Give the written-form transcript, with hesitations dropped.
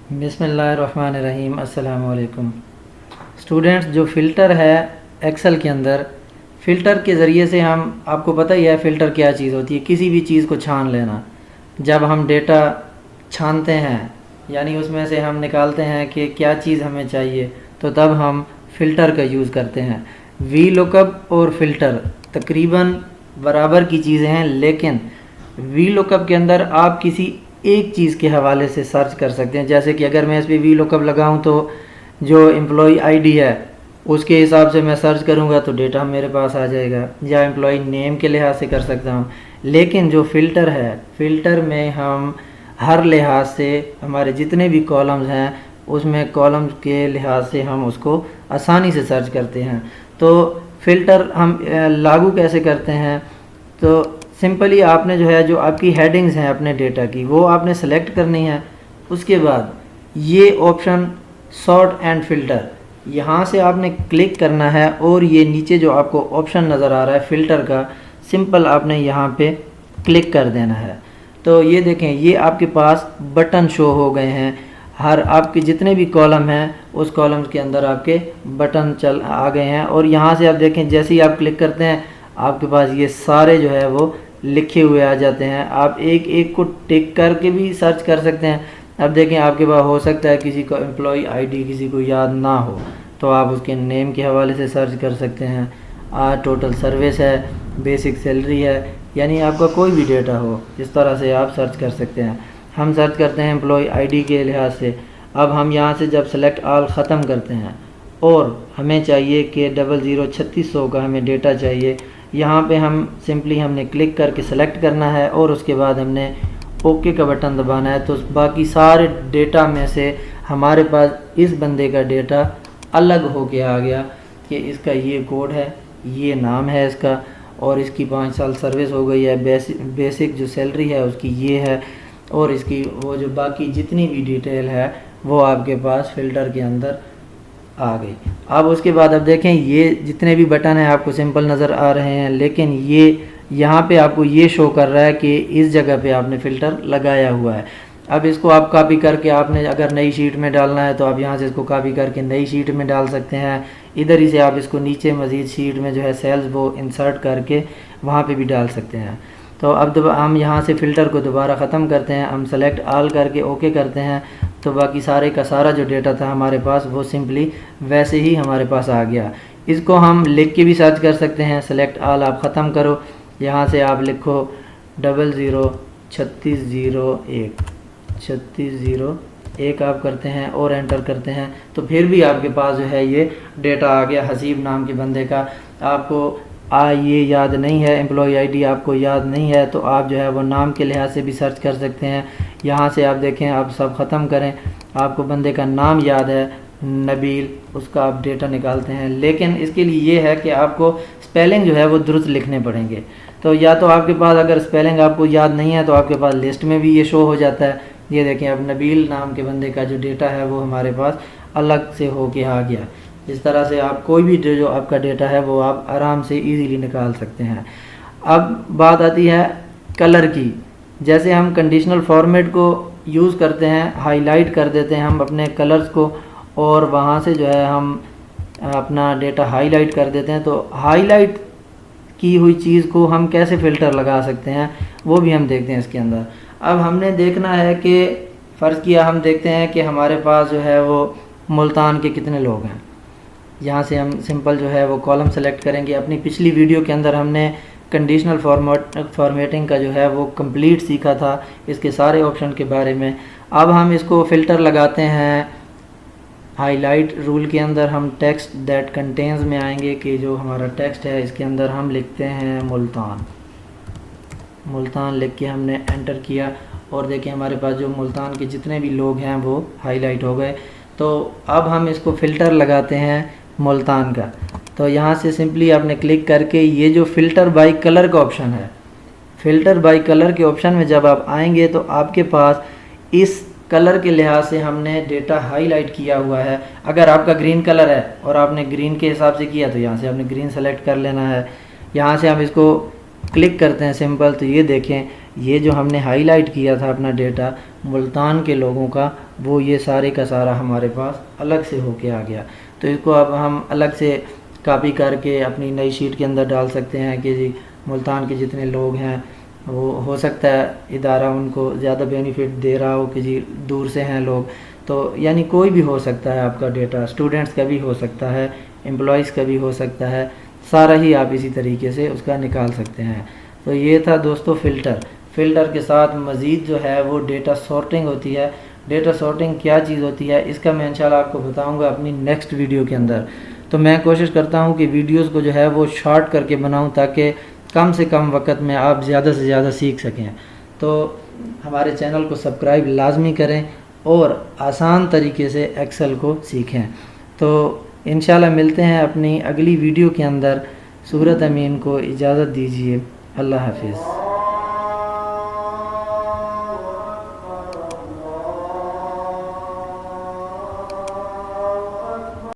बिस्मिल्लाहिर्रहमानिर्रहीम। अस्सलामु अलैकुम स्टूडेंट्स। जो फ़िल्टर है एक्सेल के अंदर, फ़िल्टर के ज़रिए से हम, आपको पता ही है फ़िल्टर क्या चीज़ होती है, किसी भी चीज़ को छान लेना। जब हम डेटा छानते हैं यानी उसमें से हम निकालते हैं कि क्या चीज़ हमें चाहिए, तो तब हम फ़िल्टर का यूज़ करते हैं। वी लुकअप और फ़िल्टर तकरीबन बराबर की चीज़ें हैं, लेकिन वी लुकअप के अंदर आप किसी एक चीज़ के हवाले से सर्च कर सकते हैं। जैसे कि अगर मैं इस पर वी लुकअप लगाऊं तो जो एम्प्लॉई आईडी है उसके हिसाब से मैं सर्च करूंगा तो डेटा मेरे पास आ जाएगा, या एम्प्लॉई नेम के लिहाज से कर सकता हूं। लेकिन जो फ़िल्टर है, फ़िल्टर में हम हर लिहाज से हमारे जितने भी कॉलम्स हैं उसमें कॉलम्स के लिहाज से हम उसको आसानी से सर्च करते हैं। तो फ़िल्टर हम लागू कैसे करते हैं, तो सिंपली आपने जो है, जो आपकी हेडिंग्स हैं अपने डेटा की, वो आपने सेलेक्ट करनी है। उसके बाद ये ऑप्शन सॉर्ट एंड फ़िल्टर, यहाँ से आपने क्लिक करना है और ये नीचे जो आपको ऑप्शन नज़र आ रहा है फ़िल्टर का, सिंपल आपने यहाँ पे क्लिक कर देना है। तो ये देखें, ये आपके पास बटन शो हो गए हैं। हर आपके जितने भी कॉलम हैं उस कॉलम्स के अंदर आपके बटन चल आ गए हैं। और यहाँ से आप देखें, जैसे ही आप क्लिक करते हैं आपके पास ये सारे जो है वो लिखे हुए आ जाते हैं। आप एक एक को टिक करके भी सर्च कर सकते हैं। अब देखें, आपके पास हो सकता है किसी को एम्प्लॉय आईडी किसी को याद ना हो, तो आप उसके नेम के हवाले से सर्च कर सकते हैं। टोटल सर्विस है, बेसिक सैलरी है, यानी आपका कोई भी डेटा हो इस तरह से आप सर्च कर सकते हैं। हम सर्च करते हैं एम्प्लॉय आईडी के लिहाज से। अब हम यहाँ से जब सेलेक्ट ऑल ख़त्म करते हैं और हमें चाहिए कि 003600 का हमें डेटा चाहिए, यहाँ पे हम सिंपली हमने क्लिक करके सेलेक्ट करना है और उसके बाद हमने ओके का बटन दबाना है। तो बाकी सारे डेटा में से हमारे पास इस बंदे का डेटा अलग हो के आ गया कि इसका ये कोड है, ये नाम है इसका, और इसकी 5 साल सर्विस हो गई है, बेसिक जो सैलरी है उसकी ये है, और इसकी वो जो बाकी जितनी भी डिटेल है वो आपके पास फ़िल्टर के अंदर आ गई। अब उसके बाद अब देखें, ये जितने भी बटन हैं आपको सिंपल नज़र आ रहे हैं, लेकिन ये यहाँ पे आपको ये शो कर रहा है कि इस जगह पे आपने फ़िल्टर लगाया हुआ है। अब इसको आप कॉपी करके, आपने अगर नई शीट में डालना है तो आप यहाँ से इसको कॉपी करके नई शीट में डाल सकते हैं। इधर ही से आप इसको नीचे मज़ीद शीट में जो है सेल्स वो इंसर्ट करके वहाँ पे भी डाल सकते हैं। तो अब हम यहाँ से फ़िल्टर को दोबारा ख़त्म करते हैं, हम सेलेक्ट ऑल करके ओके करते हैं। तो बाकी सारे का सारा जो डेटा था हमारे पास वो सिंपली वैसे ही हमारे पास आ गया। इसको हम लिख के भी सर्च कर सकते हैं। सेलेक्ट ऑल आप ख़त्म करो, यहाँ से आप लिखो 003601 आप करते हैं और एंटर करते हैं, तो फिर भी आपके पास जो है ये डेटा आ गया हसीब नाम के बंदे का। आपको ये याद नहीं है, एम्प्लॉय आईडी आपको याद नहीं है, तो आप जो है वो नाम के लिहाज से भी सर्च कर सकते हैं। यहाँ से आप देखें, आप सब ख़त्म करें, आपको बंदे का नाम याद है नबील, उसका आप डेटा निकालते हैं। लेकिन इसके लिए ये है कि आपको स्पेलिंग जो है वो दुरुस्त लिखने पड़ेंगे। तो या तो आपके पास अगर स्पेलिंग आपको याद नहीं है तो आपके पास लिस्ट में भी ये शो हो जाता है। ये देखें, अब नबील नाम के बंदे का जो डेटा है वो हमारे पास अलग से हो के आ गया। इस तरह से आप कोई भी जो आपका डेटा है वो आप आराम से इजीली निकाल सकते हैं। अब बात आती है कलर की। जैसे हम कंडीशनल फॉर्मेट को यूज़ करते हैं, हाईलाइट कर देते हैं हम अपने कलर्स को, और वहाँ से जो है हम अपना डेटा हाईलाइट कर देते हैं। तो हाईलाइट की हुई चीज़ को हम कैसे फ़िल्टर लगा सकते हैं वो भी हम देखते हैं इसके अंदर। अब हमने देखना है कि फ़र्ज़ किया हम देखते हैं कि हमारे पास जो है वो मुल्तान के कितने लोग हैं। यहाँ से हम सिंपल जो है वो कॉलम सेलेक्ट करेंगे। अपनी पिछली वीडियो के अंदर हमने कंडीशनल फॉर्मेटिंग का जो है वो कंप्लीट सीखा था, इसके सारे ऑप्शन के बारे में। अब हम इसको फ़िल्टर लगाते हैं हाईलाइट रूल के अंदर। हम टेक्स्ट दैट कंटेन्स में आएंगे कि जो हमारा टेक्स्ट है इसके अंदर हम लिखते हैं मुल्तान। मुल्तान लिख के हमने एंटर किया और देखिए हमारे पास जो मुल्तान के जितने भी लोग हैं वो हाईलाइट हो गए। तो अब हम इसको फ़िल्टर लगाते हैं मुल्तान का। तो यहाँ से सिंपली आपने क्लिक करके ये जो फ़िल्टर बाय कलर का ऑप्शन है, फ़िल्टर बाय कलर के ऑप्शन में जब आप आएंगे तो आपके पास इस कलर के लिहाज से हमने डेटा हाईलाइट किया हुआ है। अगर आपका ग्रीन कलर है और आपने ग्रीन के हिसाब से किया तो यहाँ से आपने ग्रीन सेलेक्ट कर लेना है। यहाँ से हम इसको क्लिक करते हैं सिंपल, तो ये देखें ये जो हमने हाईलाइट किया था अपना डेटा मुल्तान के लोगों का, वो ये सारे का सारा हमारे पास अलग से होके आ गया। तो इसको अब हम अलग से कॉपी करके अपनी नई शीट के अंदर डाल सकते हैं कि जी मुल्तान के जितने लोग हैं, वो हो सकता है इदारा उनको ज़्यादा बेनिफिट दे रहा हो कि जी दूर से हैं लोग, तो यानी कोई भी हो सकता है आपका डेटा, स्टूडेंट्स का भी हो सकता है, एम्प्लॉयज़ का भी हो सकता है, सारा ही आप इसी तरीके से उसका निकाल सकते हैं। तो ये था दोस्तों फ़िल्टर के साथ मज़ीद जो है वो डेटा सॉर्टिंग होती है। डेटा सॉर्टिंग क्या चीज़ होती है इसका मैं इंशाल्लाह आपको बताऊंगा अपनी नेक्स्ट वीडियो के अंदर। तो मैं कोशिश करता हूं कि वीडियोस को जो है वो शॉर्ट करके बनाऊं ताकि कम से कम वक्त में आप ज़्यादा से ज़्यादा सीख सकें। तो हमारे चैनल को सब्सक्राइब लाजमी करें और आसान तरीके से एक्सेल को सीखें। तो इंशाल्लाह मिलते हैं अपनी अगली वीडियो के अंदर। सूरत अमीन को इजाज़त दीजिए। अल्लाह हाफिज़।